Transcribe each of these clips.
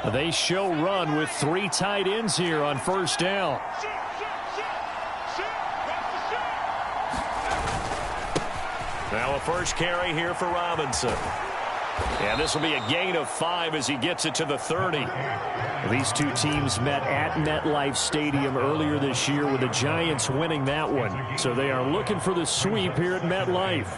They show run with 3 tight ends here on first down. Now a first carry here for Robinson. And this will be a gain of 5 as he gets it to the 30. These two teams met at MetLife Stadium earlier this year with the Giants winning that one. So they are looking for the sweep here at MetLife.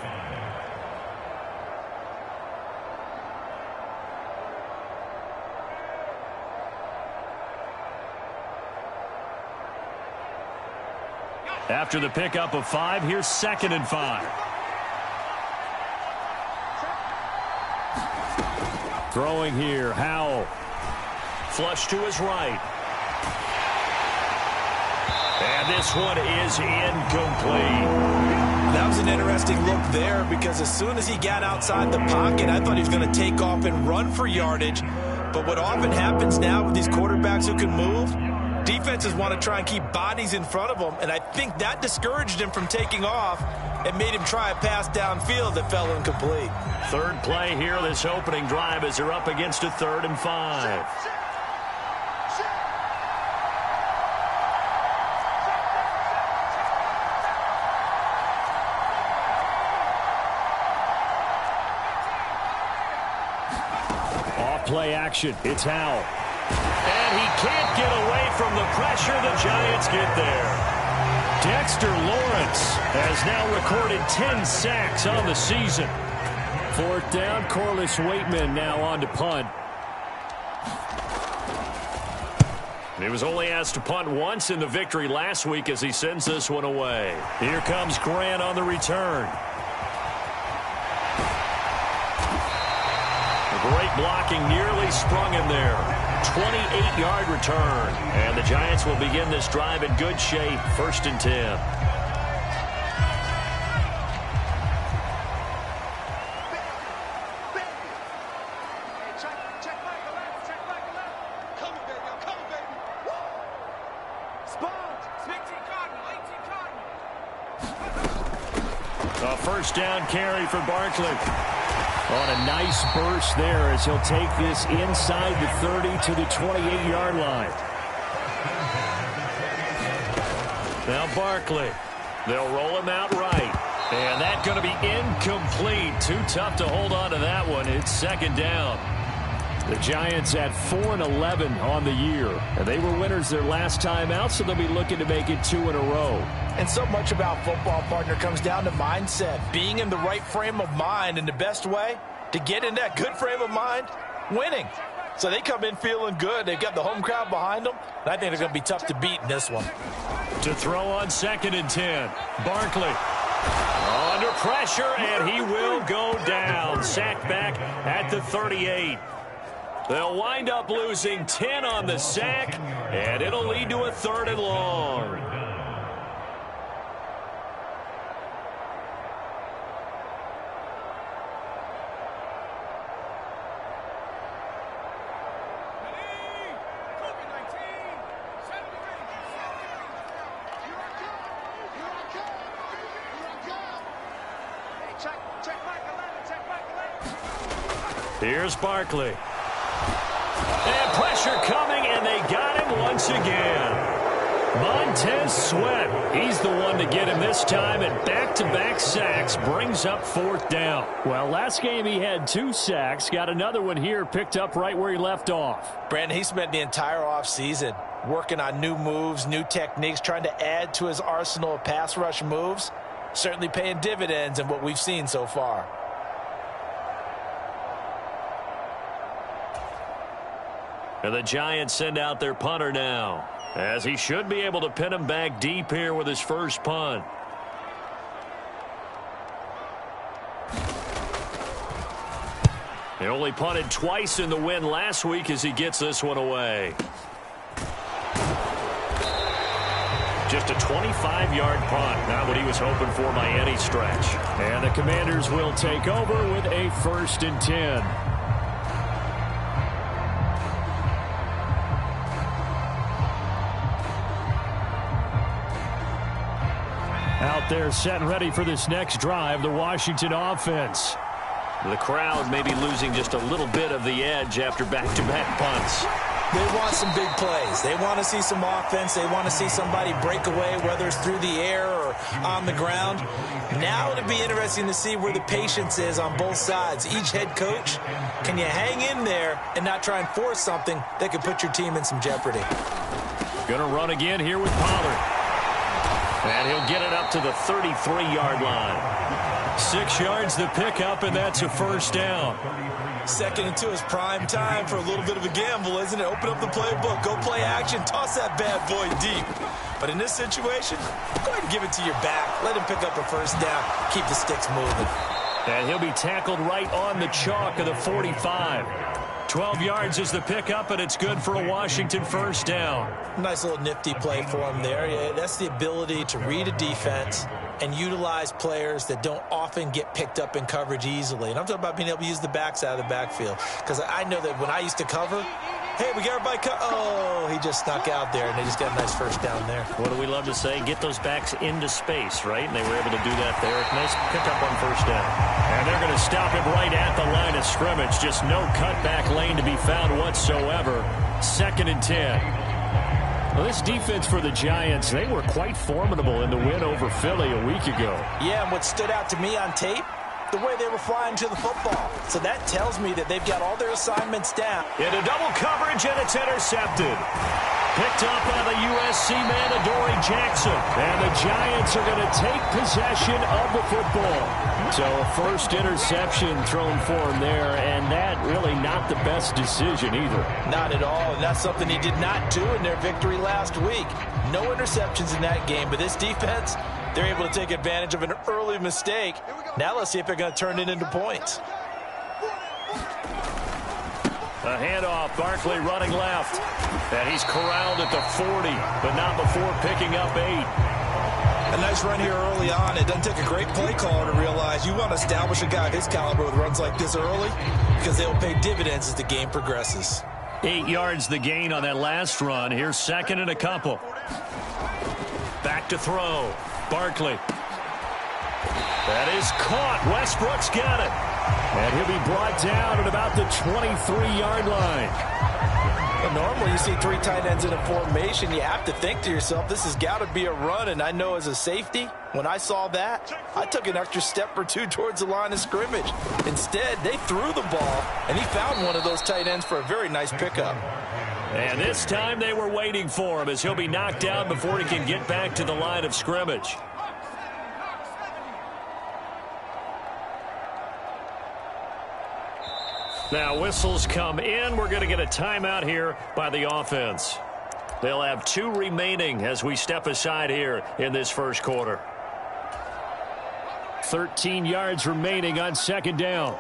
After the pickup of 5, here's 2nd and 5. Throwing here, Howell. Flush to his right. And this one is incomplete. That was an interesting look there because as soon as he got outside the pocket, I thought he was going to take off and run for yardage. But what often happens now with these quarterbacks who can move, defenses want to try and keep bodies in front of them, and I think that discouraged him from taking off and made him try a pass downfield that fell incomplete. Third play here, this opening drive, as they're up against a 3rd and 5. Off-play action, it's Howell. And he can't get away from the pressure. The Giants get there. Dexter Lawrence has now recorded 10 sacks on the season. 4th down, Corliss Waitman now on to punt. He was only asked to punt once in the victory last week as he sends this one away. Here comes Grant on the return. Great blocking, nearly sprung him there. 28-yard return. And the Giants will begin this drive in good shape. 1st and 10. A first down carry for Barkley. On a nice burst there as he'll take this inside the 30 to the 28-yard line. Now Barkley. They'll roll him out right. And that's going to be incomplete. Too tough to hold on to that one. It's 2nd down. The Giants at 4-11 on the year. And they were winners their last time out, so they'll be looking to make it 2 in a row. And so much about football, partner, comes down to mindset. Being in the right frame of mind, and the best way to get in that good frame of mind, winning. So they come in feeling good. They've got the home crowd behind them. And I think they're going to be tough to beat in this one. To throw on 2nd and 10. Barkley. Under pressure, and he will go down. Sacked back at the 38. They'll wind up losing 10 on the sack, and it'll lead to a 3rd and long. Here's Barkley. And pressure coming, and they got him once again. Montez Sweat. He's the one to get him this time, and back-to-back sacks brings up 4th down. Well, last game he had 2 sacks. Got another one here picked up right where he left off. Brandon, he spent the entire offseason working on new moves, new techniques, trying to add to his arsenal of pass rush moves. Certainly paying dividends in what we've seen so far. And the Giants send out their punter now, as he should be able to pin him back deep here with his first punt. He only punted twice in the win last week as he gets this one away. Just a 25-yard punt, not what he was hoping for by any stretch. And the Commanders will take over with a 1st and 10. Out there set and ready for this next drive, the Washington offense. The crowd may be losing just a little bit of the edge after back-to-back punts. They want some big plays. They want to see some offense. They want to see somebody break away, whether it's through the air or on the ground. Now it'll be interesting to see where the patience is on both sides. Each head coach, can you hang in there and not try and force something that could put your team in some jeopardy? Going to run again here with Pollard. And he'll get it up to the 33-yard line. 6 yards the pickup, and that's a first down. 2nd and 2 is prime time for a little bit of a gamble, isn't it? Open up the playbook, go play action, toss that bad boy deep. But in this situation, go ahead and give it to your back. Let him pick up a first down. Keep the sticks moving. And he'll be tackled right on the chalk of the 45. 12 yards is the pickup, and it's good for a Washington first down. Nice little nifty play for him there. Yeah, that's the ability to read a defense and utilize players that don't often get picked up in coverage easily. And I'm talking about being able to use the backs out of the backfield. Because I know that when I used to cover, hey, we got everybody oh, he just snuck out there, and they just got a nice first down there. What do we love to say? Get those backs into space, right? And they were able to do that there. Nice pickup on first down. And they're going to stop him right at the line of scrimmage. Just no cutback lane to be found whatsoever. 2nd and 10. Well, this defense for the Giants, they were quite formidable in the win over Philly a week ago. Yeah, and what stood out to me on tape, the way they were flying to the football. So that tells me that they've got all their assignments down. Into double coverage, and it's intercepted. Picked up by the USC man, Adoree Jackson. And the Giants are going to take possession of the football. So a first interception thrown for him there, and that really not the best decision either. Not at all, and that's something he did not do in their victory last week. No interceptions in that game, but this defense, they're able to take advantage of an early mistake. Now let's see if they're going to turn it into points. A handoff, Barkley running left. And he's corralled at the 40, but not before picking up 8. A nice run here early on. It doesn't take a great play caller to realize you want to establish a guy of his caliber with runs like this early because they'll pay dividends as the game progresses. 8 yards the gain on that last run. Here's 2nd and a couple. Back to throw. Barkley. That is caught. Westbrook's got it. And he'll be brought down at about the 23-yard line. Well, normally you see 3 tight ends in a formation, you have to think to yourself, this has got to be a run. And I know as a safety, when I saw that, I took an extra step or 2 towards the line of scrimmage. Instead, they threw the ball, and he found one of those tight ends for a very nice pickup. And this time they were waiting for him as he'll be knocked down before he can get back to the line of scrimmage. Now whistles come in. We're going to get a timeout here by the offense. They'll have 2 remaining as we step aside here in this first quarter. 13 yards remaining on 2nd down.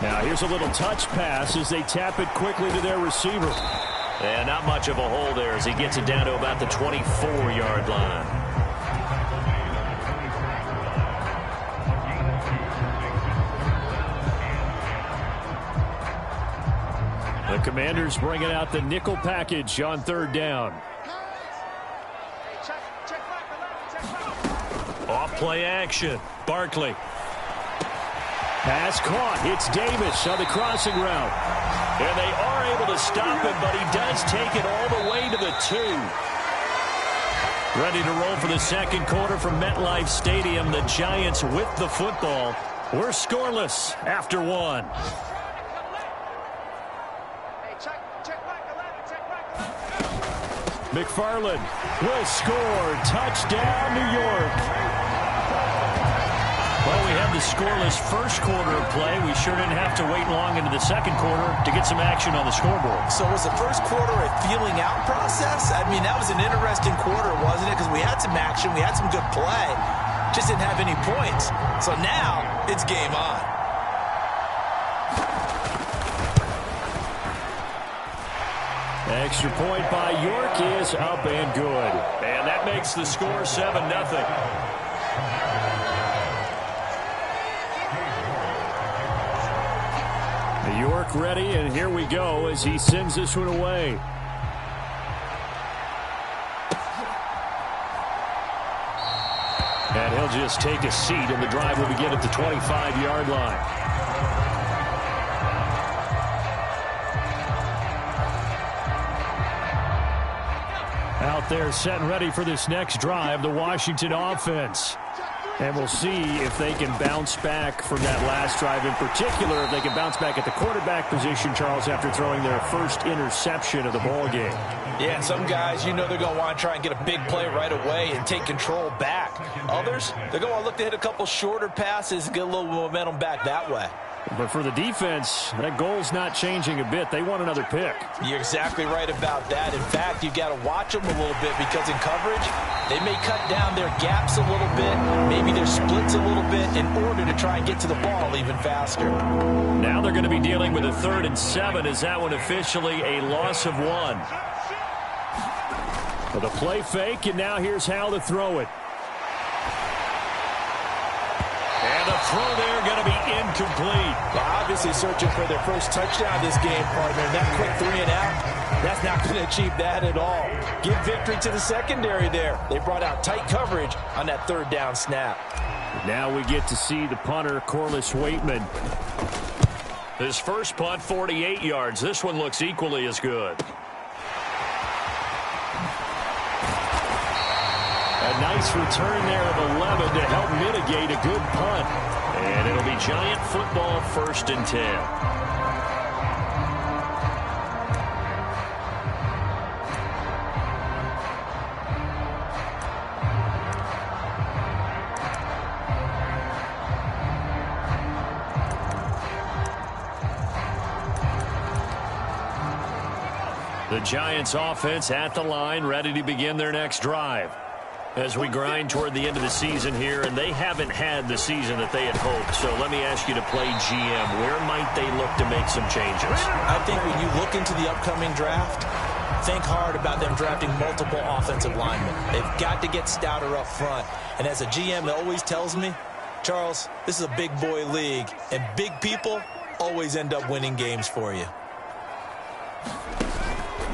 Now here's a little touch pass as they tap it quickly to their receiver. And not much of a hole there as he gets it down to about the 24-yard line. The Commanders bringing out the nickel package on 3rd down. Off play action. Barkley. Pass caught. It's Davis on the crossing route. And they are able to stop him, but he does take it all the way to the 2. Ready to roll for the 2nd quarter from MetLife Stadium. The Giants with the football. We're scoreless after 1. McFarland will score. Touchdown, New York. Well, we have the scoreless first quarter of play. We sure didn't have to wait long into the 2nd quarter to get some action on the scoreboard. So was the first quarter a feeling out process? I mean, that was an interesting quarter, wasn't it? Because we had some action, we had some good play, just didn't have any points. So now it's game on. Extra point by York is up and good. And that makes the score 7-0. York ready, and here we go as he sends this one away. And he'll just take a seat, and the drive will begin at the 25-yard line. Out there set and ready for this next drive, the Washington offense. And we'll see if they can bounce back from that last drive, in particular, if they can bounce back at the quarterback position, Charles, after throwing their first interception of the ball game. Yeah, and some guys, you know they're going to want to try and get a big play right away and take control back. Others, they're going to look to hit a couple shorter passes and get a little momentum back that way. But for the defense, that goal's not changing a bit. They want another pick. You're exactly right about that. In fact, you've got to watch them a little bit because in coverage, they may cut down their gaps a little bit, maybe their splits a little bit in order to try and get to the ball even faster. Now they're going to be dealing with a 3rd and 7. Is that one officially a loss of 1? Well, the play fake, and now here's how to throw it. And the throw there going to be incomplete. Well, obviously searching for their first touchdown this game, partner. And that quick 3 and out, that's not going to achieve that at all. Give victory to the secondary there. They brought out tight coverage on that 3rd down snap. Now we get to see the punter, Corliss Waitman. His first punt, 48 yards. This one looks equally as good. A nice return there of 11 to help mitigate a good punt. And it'll be Giant football, 1st and 10. The Giants offense at the line, ready to begin their next drive. As we grind toward the end of the season here, and they haven't had the season that they had hoped. So let me ask you to play GM. Where might they look to make some changes? I think when you look into the upcoming draft, think hard about them drafting multiple offensive linemen. They've got to get stouter up front. And as a GM, it always tells me, Charles, this is a big boy league, and big people always end up winning games for you.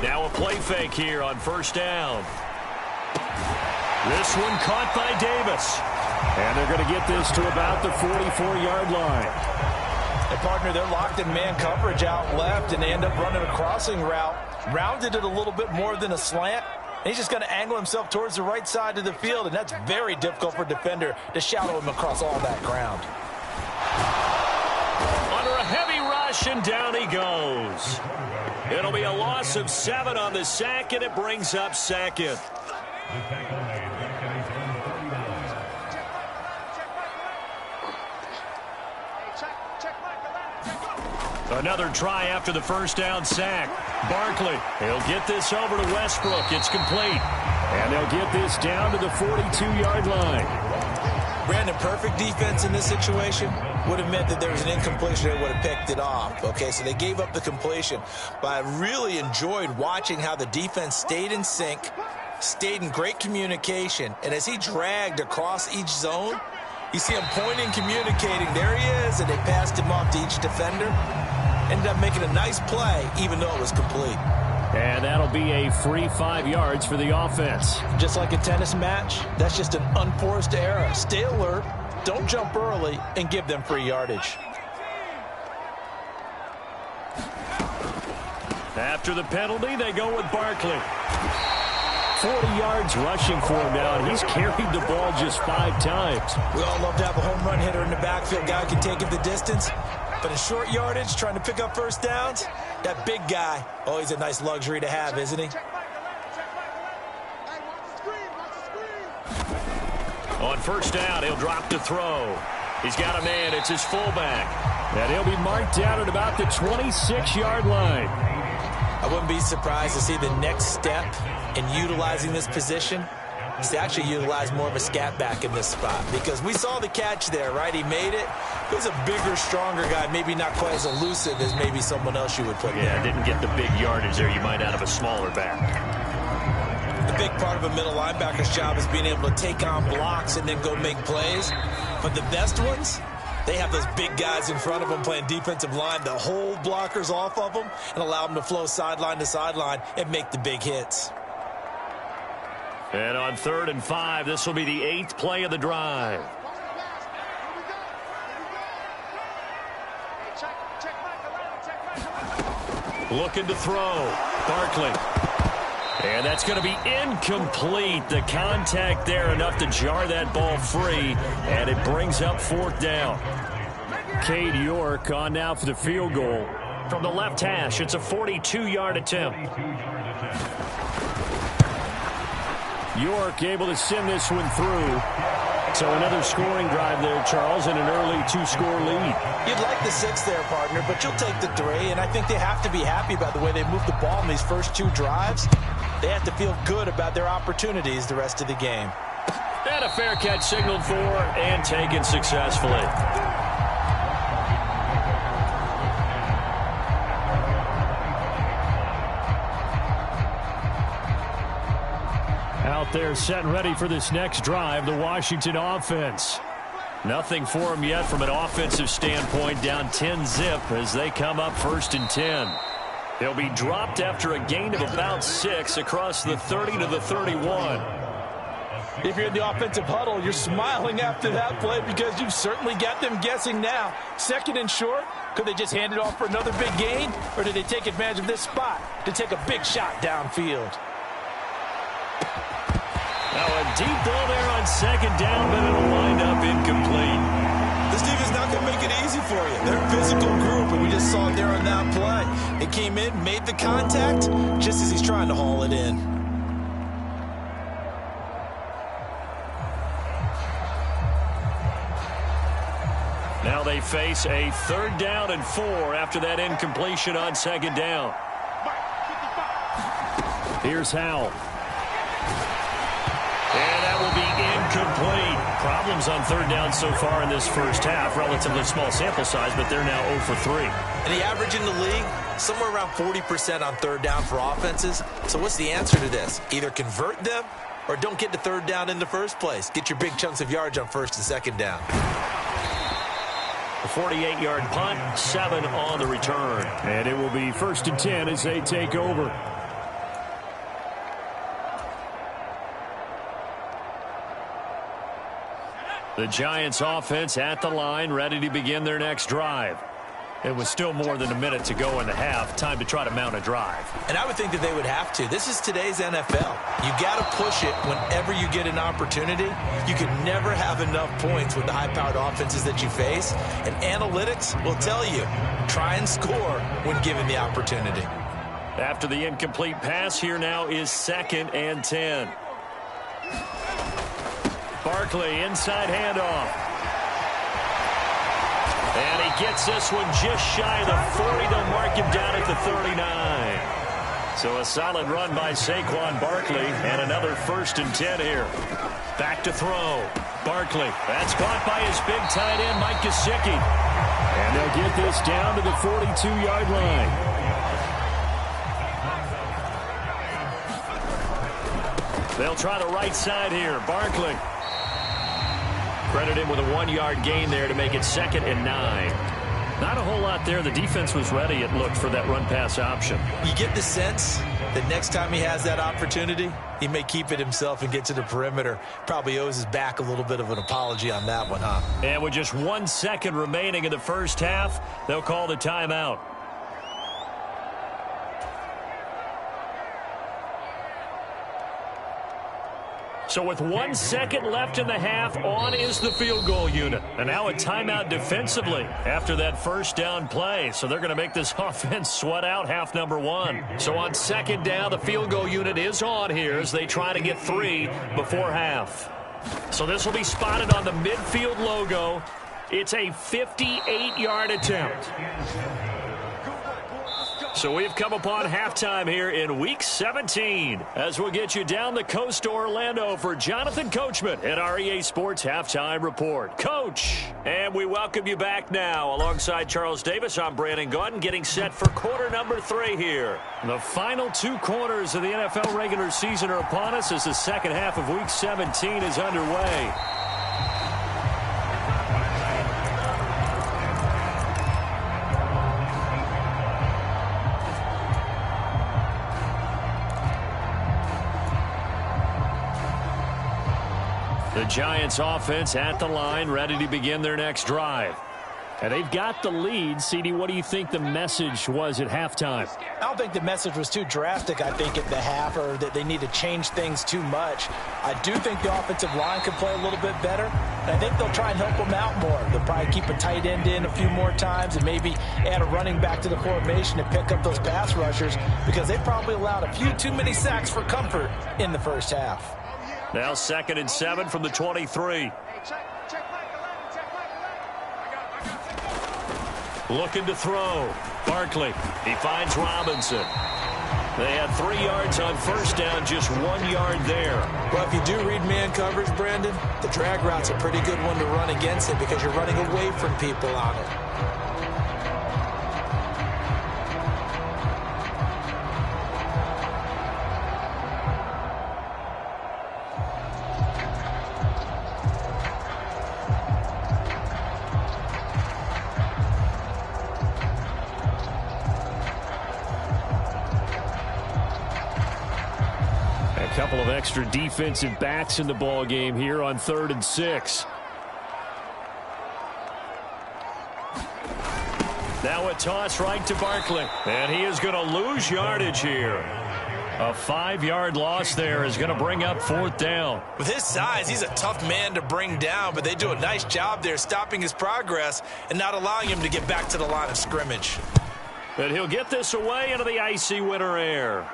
Now a play fake here on 1st down. This one caught by Davis. And they're going to get this to about the 44-yard line. And, partner, they're locked in man coverage out left, and they end up running a crossing route. Rounded it a little bit more than a slant. And he's just going to angle himself towards the right side of the field, and that's very difficult for a defender to shadow him across all that ground. Under a heavy rush, and down he goes. It'll be a loss of 7 on the sack, and it brings up 2nd. Another try after the 1st down sack. Barkley, he'll get this over to Westbrook. It's complete. And they'll get this down to the 42-yard line. Brandon, perfect defense in this situation would have meant that there was an incompletion. They would have picked it off. Okay, so they gave up the completion. But I really enjoyed watching how the defense stayed in sync, stayed in great communication. And as he dragged across each zone, you see him pointing, communicating. There he is, and they passed him off to each defender. Ended up making a nice play, even though it was complete. And that'll be a free 5 yards for the offense. Just like a tennis match, that's just an unforced error. Stay alert, don't jump early, and give them free yardage. After the penalty, they go with Barkley. 40 yards rushing for him now, and he's carried the ball just 5 times. We all love to have a home run hitter in the backfield. Guy who can take it the distance. But in short yardage, trying to pick up first downs, that big guy, always a nice luxury to have, isn't he? On 1st down, he'll drop to throw. He's got a man. It's his fullback. And he'll be marked down at about the 26-yard line. I wouldn't be surprised to see the next step in utilizing this position is to actually utilize more of a scat back in this spot, because we saw the catch there, right? He made it. He was a bigger, stronger guy, maybe not quite as elusive as maybe someone else you would put there. Yeah, didn't get the big yardage there you might out of a smaller back. The big part of a middle linebacker's job is being able to take on blocks and then go make plays. But the best ones, they have those big guys in front of them playing defensive line to hold blockers off of them and allow them to flow sideline to sideline and make the big hits. And on 3rd and 5, this will be the 8th play of the drive. Looking to throw. Barkley. And that's going to be incomplete. The contact there enough to jar that ball free, and it brings up 4th down. Cade York on now for the field goal. From the left hash, it's a 42-yard attempt. York able to send this one through. So another scoring drive there, Charles, and an early 2-score lead. You'd like the 6 there, partner, but you'll take the 3, and I think they have to be happy about the way they moved the ball in these first 2 drives. They have to feel good about their opportunities the rest of the game. And a fair catch signaled for and taken successfully. Out there set and ready for this next drive, the Washington offense. Nothing for them yet from an offensive standpoint, down 10-zip as they come up 1st and 10. They'll be dropped after a gain of about 6 across the 30 to the 31. If you're in the offensive huddle, you're smiling after that play because you've certainly got them guessing now. 2nd and short, could they just hand it off for another big gain? Or did they take advantage of this spot to take a big shot downfield? Now a deep ball there on 2nd down, but it'll wind up incomplete. This defense is not going to make it easy for you. They're a physical group, and we just saw it there on that play. It came in, made the contact, just as he's trying to haul it in. Now they face a 3rd down and 4 after that incompletion on 2nd down. Here's Howell. And that will be incomplete. Problems on 3rd down so far in this first half. Relatively small sample size, but they're now 0 for 3. And the average in the league, somewhere around 40% on 3rd down for offenses. So what's the answer to this? Either convert them or don't get to 3rd down in the first place. Get your big chunks of yards on 1st and 2nd down. A 48-yard punt, 7 on the return. And it will be 1st and 10 as they take over. The Giants offense at the line, ready to begin their next drive. It was still more than a minute to go in the half. Time to try to mount a drive. And I would think that they would have to. This is today's NFL. You got to push it whenever you get an opportunity. You can never have enough points with the high-powered offenses that you face. And analytics will tell you, try and score when given the opportunity. After the incomplete pass, here now is 2nd and 10. Barkley, inside handoff. And he gets this one just shy of the 40. They'll mark him down at the 39. So a solid run by Saquon Barkley, and another 1st and 10 here. Back to throw. Barkley, that's caught by his big tight end, Mike Gesicki. And they'll get this down to the 42-yard line. They'll try the right side here. Barkley. Credit him with a 1-yard gain there to make it 2nd and 9. Not a whole lot there. The defense was ready, it looked, for that run-pass option. You get the sense that next time he has that opportunity, he may keep it himself and get to the perimeter. Probably owes his back a little bit of an apology on that one, huh? And with just 1 second remaining in the first half, they'll call the timeout. So with 1 second left in the half, on is the field goal unit. And now a timeout defensively after that 1st down play. So they're going to make this offense sweat out half number 1. So on 2nd down, the field goal unit is on here as they try to get 3 before half. So this will be spotted on the midfield logo. It's a 58-yard attempt. So we've come upon halftime here in Week 17 as we'll get you down the coast to Orlando for Jonathan Coachman at our EA Sports Halftime Report. Coach, and we welcome you back now. Alongside Charles Davis, I'm Brandon Gaudin, getting set for quarter number 3 here. The final 2 quarters of the NFL regular season are upon us as the second half of Week 17 is underway. The Giants offense at the line, ready to begin their next drive. And they've got the lead. CD, what do you think the message was at halftime? I don't think the message was too drastic, I think, at the half, or that they need to change things too much. I do think the offensive line could play a little bit better, and I think they'll try and help them out more. They'll probably keep a tight end in a few more times and maybe add a running back to the formation and pick up those pass rushers, because they probably allowed a few too many sacks for comfort in the first half. Now 2nd and 7 from the 23. Looking to throw. Barkley. He finds Robinson. They had 3 yards on first down, just 1 yard there. Well, if you do read man coverage, Brandon, the drag route's a pretty good one to run against it because you're running away from people on it. Couple of extra defensive backs in the ball game here on 3rd and 6. Now a toss right to Barkley. And he is going to lose yardage here. A 5-yard loss there is going to bring up 4th down. With his size, he's a tough man to bring down, but they do a nice job there stopping his progress and not allowing him to get back to the line of scrimmage. And he'll get this away into the icy winter air.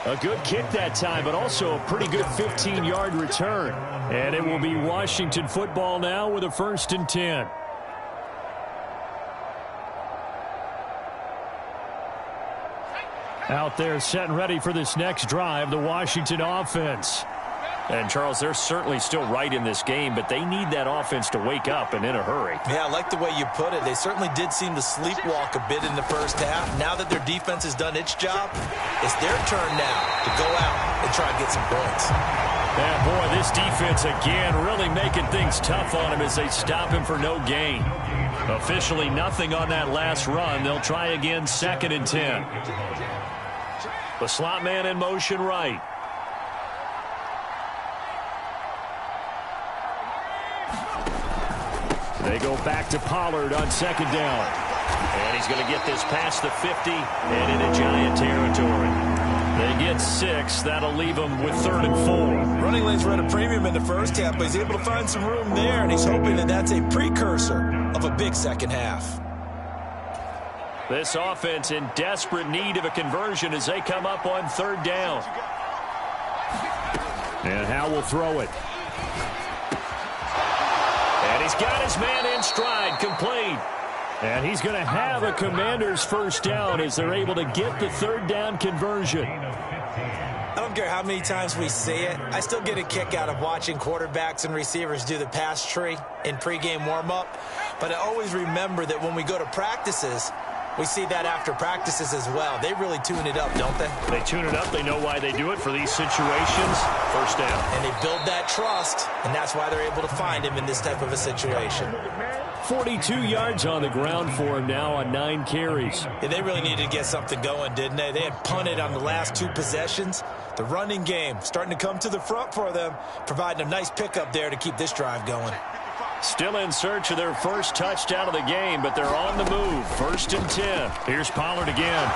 A good kick that time, but also a pretty good 15-yard return. And it will be Washington football now with a 1st and 10. Out there set and ready for this next drive, the Washington offense. And, Charles, they're certainly still right in this game, but they need that offense to wake up and in a hurry. Yeah, I like the way you put it. They certainly did seem to sleepwalk a bit in the first half. Now that their defense has done its job, it's their turn now to go out and try and get some points. Yeah, boy, this defense again really making things tough on him as they stop him for no gain. Officially nothing on that last run. They'll try again 2nd and 10. The slot man in motion right. They go back to Pollard on 2nd down. And he's going to get this past the 50 and into Giant territory. They get 6. That'll leave them with 3rd and 4. Running lanes were at a premium in the first half, but he's able to find some room there, and he's hoping that that's a precursor of a big second half. This offense in desperate need of a conversion as they come up on 3rd down. And Howe will throw it. And he's got his man in stride, complete. And he's going to have a Commanders 1st down as they're able to get the 3rd down conversion. I don't care how many times we see it. I still get a kick out of watching quarterbacks and receivers do the pass tree in pregame warm-up. But I always remember that when we go to practices, we see that after practices as well. They really tune it up, don't they? They tune it up. They know why they do it for these situations. 1st down. And they build that trust, and that's why they're able to find him in this type of a situation. 42 yards on the ground for him now on 9 carries. Yeah, they really needed to get something going, didn't they? They had punted on the last 2 possessions. The running game starting to come to the front for them, providing a nice pickup there to keep this drive going. Still in search of their first touchdown of the game, but they're on the move. 1st and 10. Here's Pollard again.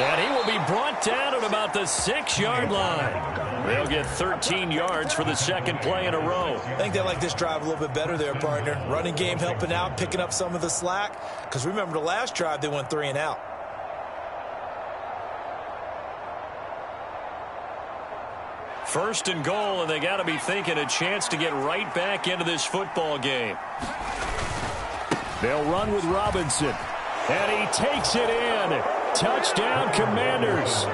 And he will be brought down at about the 6-yard line. They'll get 13 yards for the 2nd play in a row. I think they like this drive a little bit better there, partner. Running game helping out, picking up some of the slack. Because remember the last drive, they went 3 and out. 1st and goal, and they got to be thinking a chance to get right back into this football game. They'll run with Robinson. And he takes it in. Touchdown, Commanders.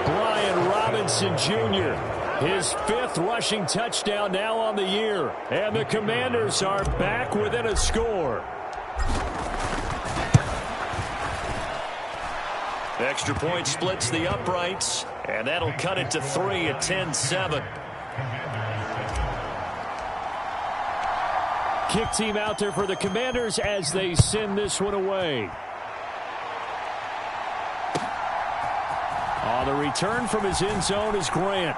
Brian Robinson Jr., his 5th rushing touchdown now on the year. And the Commanders are back within a score. Extra point splits the uprights, and that'll cut it to 3 at 10-7. Kick team out there for the Commanders as they send this one away. Now the return from his end zone is Grant.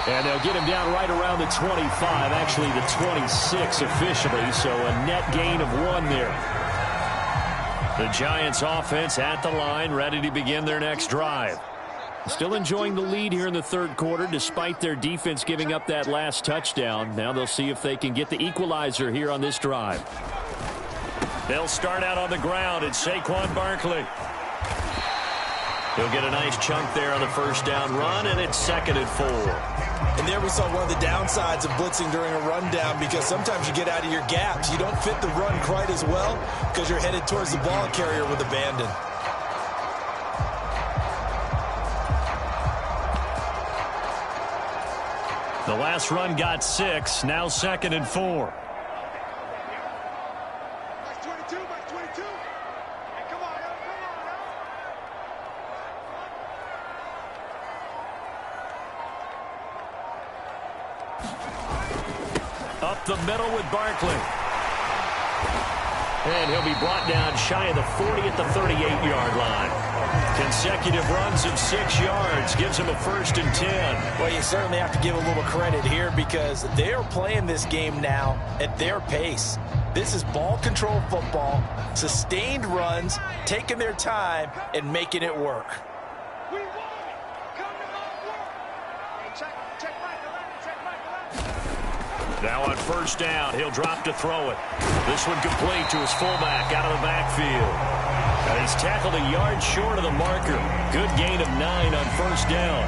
And they'll get him down right around the 25, actually the 26 officially, so a net gain of 1 there. The Giants offense at the line, ready to begin their next drive. Still enjoying the lead here in the third quarter, despite their defense giving up that last touchdown. Now they'll see if they can get the equalizer here on this drive. They'll start out on the ground. It's Saquon Barkley. He'll get a nice chunk there on the first down run, and it's 2nd and 4. And there we saw one of the downsides of blitzing during a rundown, because sometimes you get out of your gaps. You don't fit the run quite as well because you're headed towards the ball carrier with abandon. The last run got 6, now 2nd and 4. Up the middle with Barkley. And he'll be brought down shy of the 40 at the 38-yard line. Consecutive runs of 6 yards gives him a 1st and 10. Well, you certainly have to give a little credit here because they are playing this game now at their pace. This is ball control football, sustained runs, taking their time, and making it work. Now on first down, he'll drop to throw it. This one complete to his fullback out of the backfield. And he's tackled a yard short of the marker. Good gain of 9 on first down.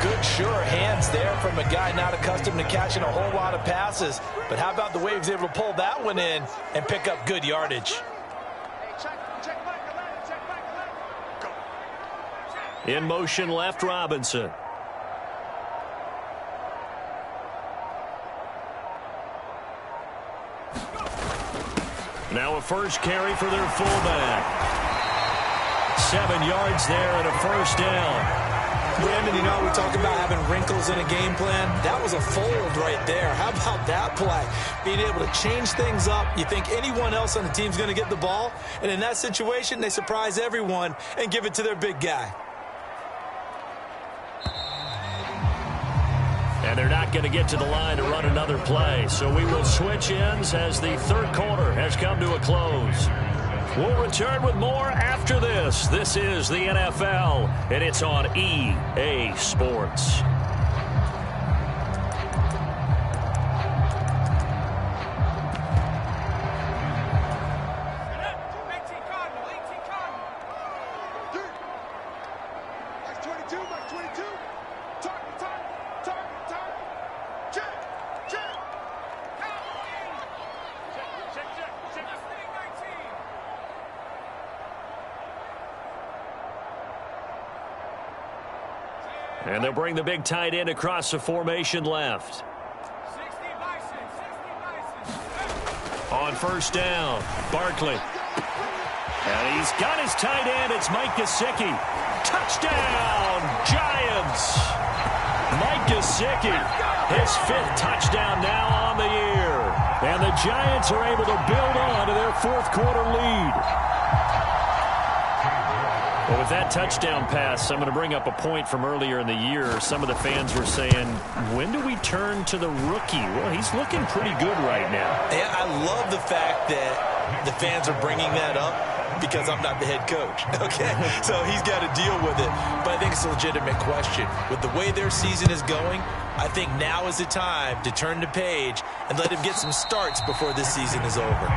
Good, sure hands there from a guy not accustomed to catching a whole lot of passes. But how about the way he was able to pull that one in and pick up good yardage? In motion left, Robinson. Now a first carry for their fullback. 7 yards there and a first down. Brandon, you know, we talk about having wrinkles in a game plan. That was a fold right there. How about that play? Being able to change things up. You think anyone else on the team's going to get the ball, and in that situation, they surprise everyone and give it to their big guy. And they're not going to get to the line to run another play. So we will switch ends as the third quarter has come to a close. We'll return with more after this. This is the NFL, and it's on EA Sports. And they'll bring the big tight end across the formation left. On first down, Barkley. And he's got his tight end. It's Mike Gesicki. Touchdown, Giants. Mike Gesicki, his 5th touchdown now on the year. And the Giants are able to build on to their fourth quarter lead. Well, with that touchdown pass, I'm going to bring up a point from earlier in the year. Some of the fans were saying, when do we turn to the rookie? Well, he's looking pretty good right now. And I love the fact that the fans are bringing that up because I'm not the head coach, okay? So he's got to deal with it. But I think it's a legitimate question. With the way their season is going, I think now is the time to turn the page and let him get some starts before this season is over.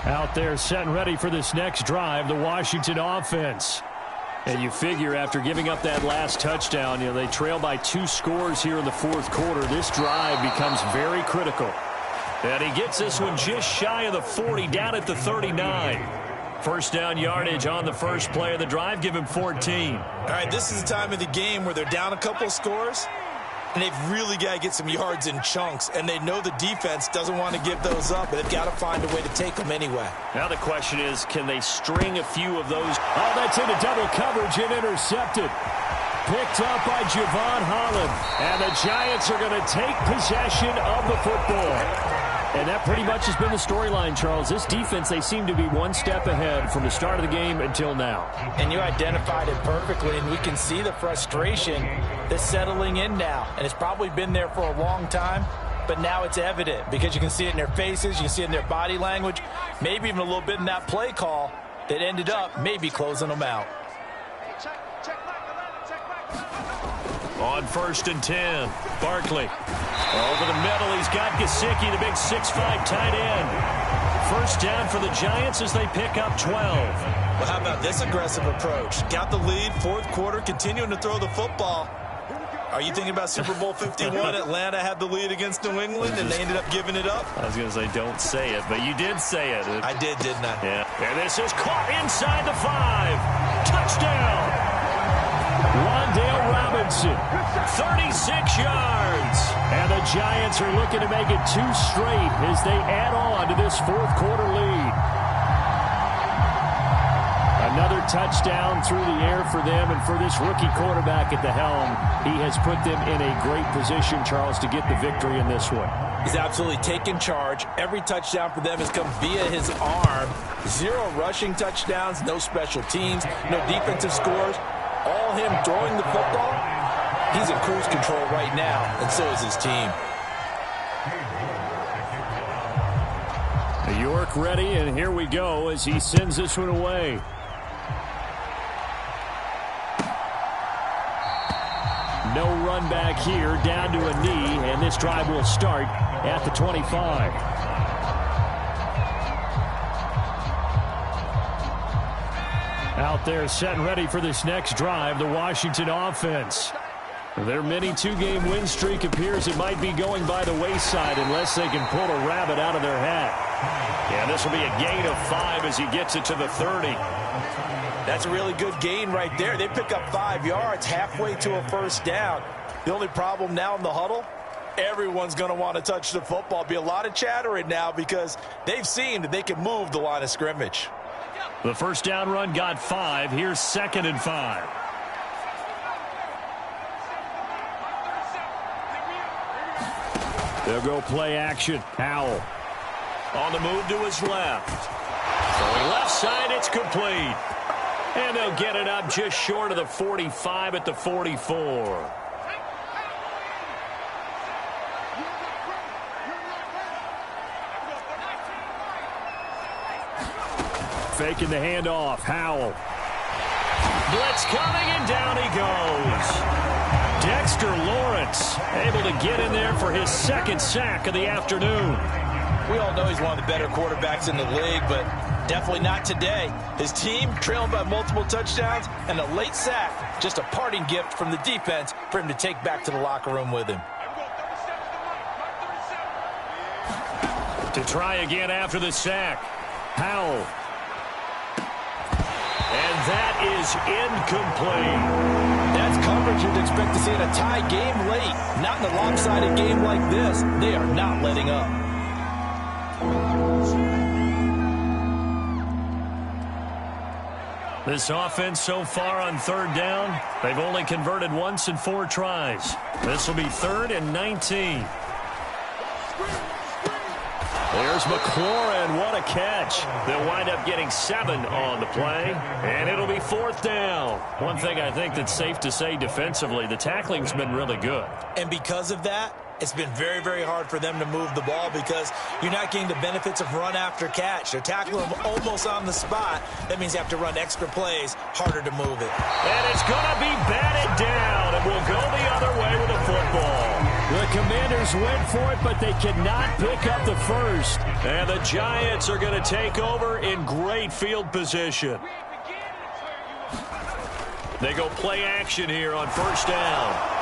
Out there set and ready for this next drive, the Washington offense. And you figure after giving up that last touchdown, you know, they trail by 2 scores here in the fourth quarter. This drive becomes very critical. And he gets this one just shy of the 40, down at the 39. First down yardage on the first play of the drive, give him 14. All right, this is the time of the game where they're down a couple of scores. and they've really got to get some yards in chunks, and they know the defense doesn't want to give those up, but they've got to find a way to take them anyway. Now the question is, can they string a few of those? Oh, that's into double coverage and intercepted. Picked up by Javon Holland, and the Giants are going to take possession of the football. And that pretty much has been the storyline, Charles. This defense, they seem to be one step ahead from the start of the game until now. And you identified it perfectly, and we can see the frustration that's settling in now. And it's probably been there for a long time, but now it's evident because you can see it in their faces, you can see it in their body language, maybe even a little bit in that play call that ended up maybe closing them out. On 1st and 10, Barkley. Over the middle, he's got Gesicki, the big 6'5" tight end. First down for the Giants as they pick up 12. Well, how about this aggressive approach? Got the lead, fourth quarter, continuing to throw the football. Are you thinking about Super Bowl 51? Atlanta had the lead against New England, and they ended up giving it up? I was going to say don't say it, but you did say it. I did, didn't I? Yeah. And this is caught inside the 5. Touchdown! Wan'Dale Robinson, 36 yards. And the Giants are looking to make it 2 straight as they add on to this fourth quarter lead. Another touchdown through the air for them, and for this rookie quarterback at the helm, he has put them in a great position, Charles, to get the victory in this one. He's absolutely taken charge. Every touchdown for them has come via his arm. 0 rushing touchdowns, no special teams, no defensive scores. All him throwing the football. He's in cruise control right now, and so is his team. York ready, and here we go as he sends this one away. No run back here, down to a knee, and this drive will start at the 25. Out there set and ready for this next drive, the Washington offense. Their mini 2-game win streak appears it might be going by the wayside unless they can pull a rabbit out of their hat. Yeah, this will be a gain of 5 as he gets it to the 30. That's a really good gain right there. They pick up 5 yards halfway to a first down. The only problem now in the huddle, everyone's going to want to touch the football. Be a lot of chattering now because they've seen that they can move the line of scrimmage. The first down run got 5. Here's 2nd and 5. They'll go play action. Howell. On the move to his left. Throwing left side, it's complete. And they'll get it up just short of the 45 at the 44. Faking the handoff. Howell. Blitz coming, and down he goes. Dexter Lawrence able to get in there for his 2nd sack of the afternoon. We all know he's one of the better quarterbacks in the league, but definitely not today. His team trailing by multiple touchdowns and a late sack. Just a parting gift from the defense for him to take back to the locker room with him. To try again after the sack. Howell. And that is incomplete. That's coverage you'd expect to see in a tie game late. Not in a lopsided game like this. They are not letting up. This offense so far on 3rd down, they've only converted once in 4 tries. This will be 3rd and 19. There's McLaurin. What a catch. They'll wind up getting 7 on the play, and it'll be 4th down. One thing I think that's safe to say defensively, the tackling's been really good. And because of that, it's been very, very hard for them to move the ball because you're not getting the benefits of run after catch. They're tackling them almost on the spot. That means you have to run extra plays, harder to move it. And it's going to be batted down, and we'll go the other way with the football. The Commanders went for it, but they cannot pick up the first. And the Giants are going to take over in great field position. They go play action here on 1st down.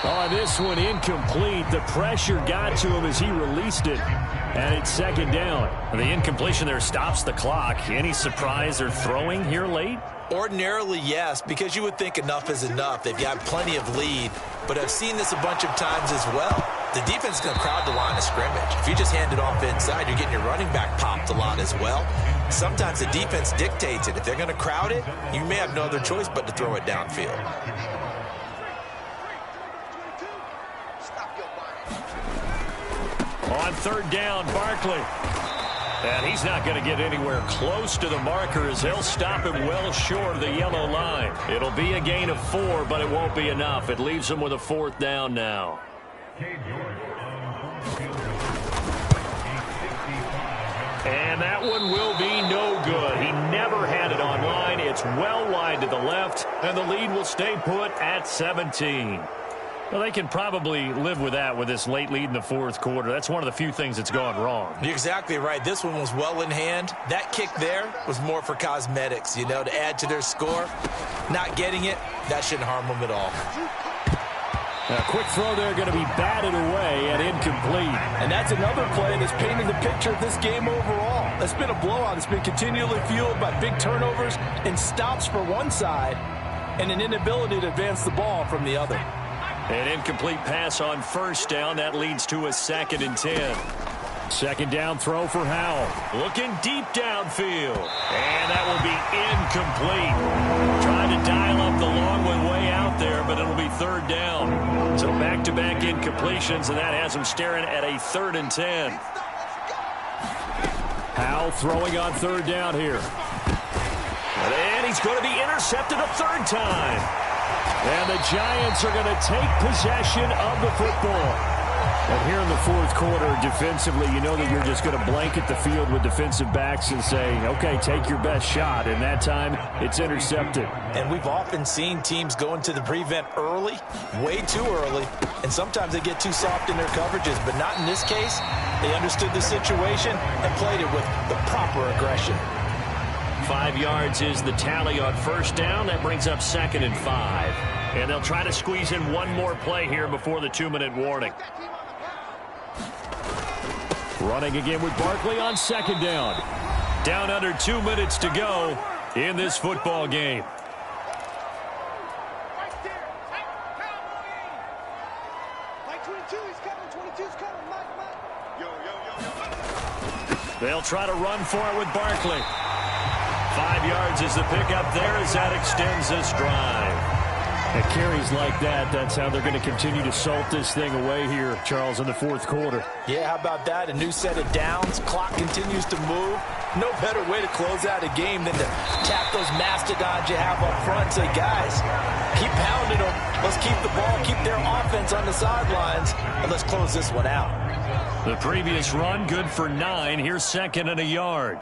Oh, this one incomplete. The pressure got to him as he released it. And it's 2nd down. The incompletion there stops the clock. Any surprise they're throwing here late? Ordinarily, yes, because you would think enough is enough. They've got plenty of lead, but I've seen this a bunch of times as well. The defense is going to crowd the line of scrimmage. If you just hand it off inside, you're getting your running back popped a lot as well. Sometimes the defense dictates it. If they're going to crowd it, you may have no other choice but to throw it downfield. On third down, Barkley. And he's not going to get anywhere close to the marker as they'll stop him well short of the yellow line. It'll be a gain of 4, but it won't be enough. It leaves him with a 4th down now. And that one will be no good. He never had it on line. It's well wide to the left, and the lead will stay put at 17. Well, they can probably live with that with this late lead in the 4th quarter. That's one of the few things that's gone wrong. You're exactly right. This one was well in hand. That kick there was more for cosmetics, you know, to add to their score. Not getting it, that shouldn't harm them at all. A quick throw there going to be batted away and incomplete. And that's another play that's painted the picture of this game overall. It's been a blowout. It's been continually fueled by big turnovers and stops for one side and an inability to advance the ball from the other. An incomplete pass on first down. That leads to a 2nd and 10. Second down throw for Howell. Looking deep downfield. And that will be incomplete. Trying to dial up the long one way out there, but it'll be 3rd down. So back-to-back incompletions, and that has him staring at a 3rd and 10. Howell throwing on 3rd down here. And he's going to be intercepted a 3rd time. And the Giants are going to take possession of the football. And here in the 4th quarter, defensively, you know that you're just going to blanket the field with defensive backs and say, okay, take your best shot. And that time, it's intercepted. And we've often seen teams go into the prevent early, way too early, and sometimes they get too soft in their coverages. But not in this case. They understood the situation and played it with the proper aggression. 5 yards is the tally on first down. That brings up 2nd and 5. And they'll try to squeeze in one more play here before the 2-minute warning. Running again with Barkley on 2nd down. Down under 2 minutes to go in this football game. They'll try to run for it with Barkley. 5 yards is the pickup there as that extends this drive. At carries like that, that's how they're going to continue to salt this thing away here, Charles, in the 4th quarter. Yeah, how about that? A new set of downs. Clock continues to move. No better way to close out a game than to tap those mastodons you have up front. Say, guys, keep pounding them. Let's keep the ball, keep their offense on the sidelines, and let's close this one out. The previous run, good for 9. Here's 2nd and a yard.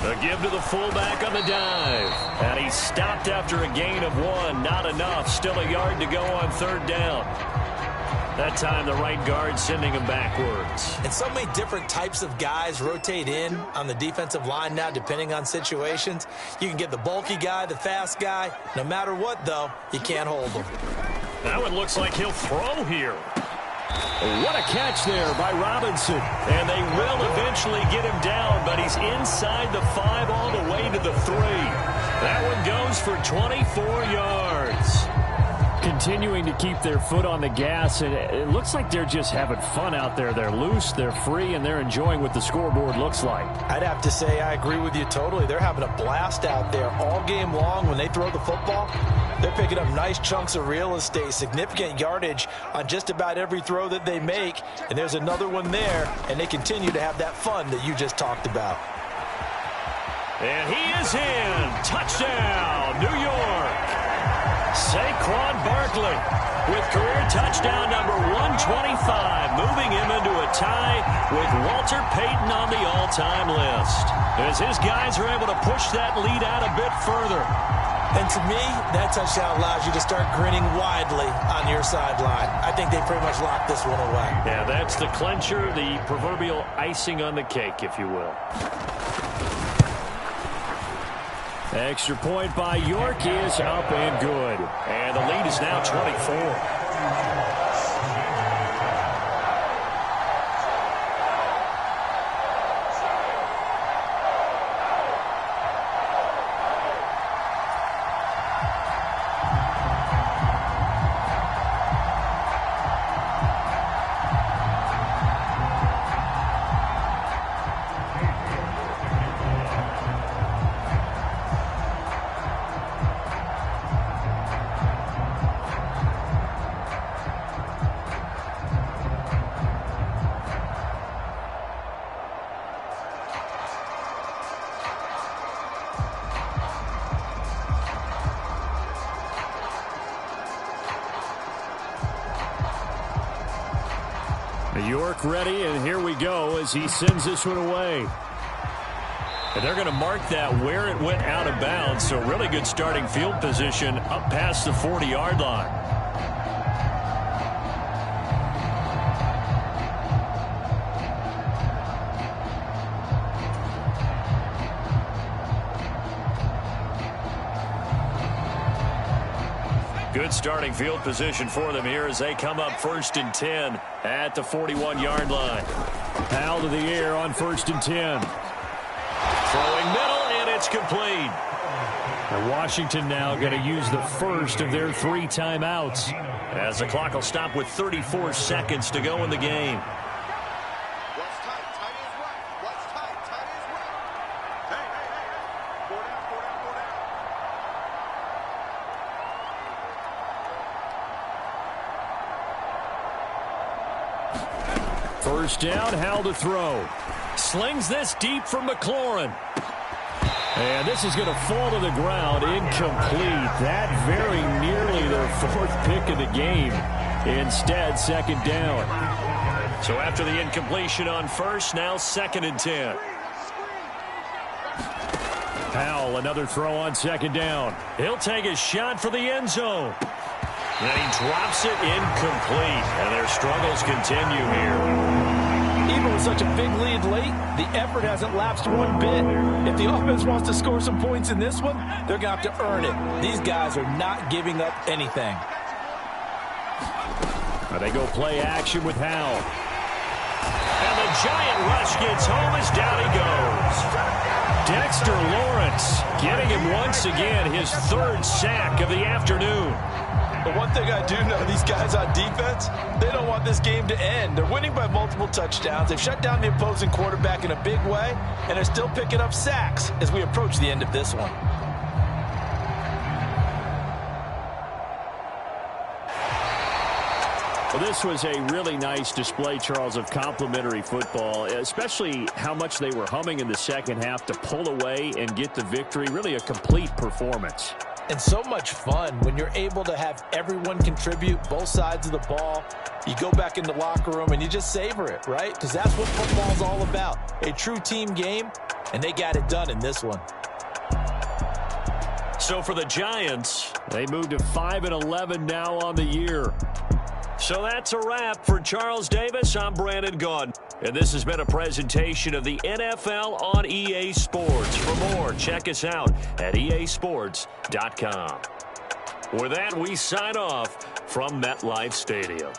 A give to the fullback on the dive. And he stopped after a gain of 1. Not enough. Still a yard to go on 3rd down. That time the right guard sending him backwards. And so many different types of guys rotate in on the defensive line now depending on situations. You can get the bulky guy, the fast guy. No matter what, though, you can't hold them. That one looks like he'll throw here. What a catch there by Robinson. And they will eventually get him down, but he's inside the 5 all the way to the 3. That one goes for 24 yards. Continuing to keep their foot on the gas, and it looks like they're just having fun out there. They're loose, they're free, and they're enjoying what the scoreboard looks like. I'd have to say I agree with you totally. They're having a blast out there all game long. When they throw the football, they're picking up nice chunks of real estate, significant yardage on just about every throw that they make. And there's another one there, and they continue to have that fun that you just talked about. And he is in. Touchdown, New York. Saquon Barkley with career touchdown number 125, moving him into a tie with Walter Payton on the all-time list. As his guys are able to push that lead out a bit further. And to me, that touchdown allows you to start grinning widely on your sideline. I think they pretty much locked this one away. Yeah, that's the clincher, the proverbial icing on the cake, if you will. Extra point by York is up and good. And the lead is now 24. York ready, and here we go as he sends this one away. And they're going to mark that where it went out of bounds, so really good starting field position up past the 40-yard line. Good starting field position for them here as they come up 1st and 10 at the 41-yard line. Powell to the air on 1st and 10. Throwing middle, and it's complete. And Washington now going to use the first of their 3 timeouts as the clock will stop with 34 seconds to go in the game. First down, Howell to throw. Slings this deep from McLaurin. And this is going to fall to the ground, incomplete. That very nearly their 4th pick of the game. Instead, 2nd down. So after the incompletion on first, now 2nd and 10. Powell, another throw on 2nd down. He'll take a shot for the end zone. And he drops it incomplete. And their struggles continue here. Even with such a big lead late, the effort hasn't lapsed one bit. If the offense wants to score some points in this one, they're going to have to earn it. These guys are not giving up anything. They go play action with Howell. And the giant rush gets home as down he goes. Dexter Lawrence getting him once again his 3rd sack of the afternoon. But one thing I do know, these guys on defense, they don't want this game to end. They're winning by multiple touchdowns. They've shut down the opposing quarterback in a big way, and they're still picking up sacks as we approach the end of this one. Well, this was a really nice display, Charles, of complimentary football, especially how much they were humming in the second half to pull away and get the victory. Really a complete performance. And so much fun when you're able to have everyone contribute, both sides of the ball. You go back in the locker room and you just savor it, right? Because that's what football's all about. A true team game, and they got it done in this one. So for the Giants, they moved to 5-11 now on the year. So that's a wrap for Charles Davis. I'm Brandon Gaudin. And this has been a presentation of the NFL on EA Sports. For more, check us out at easports.com. With that, we sign off from MetLife Stadium.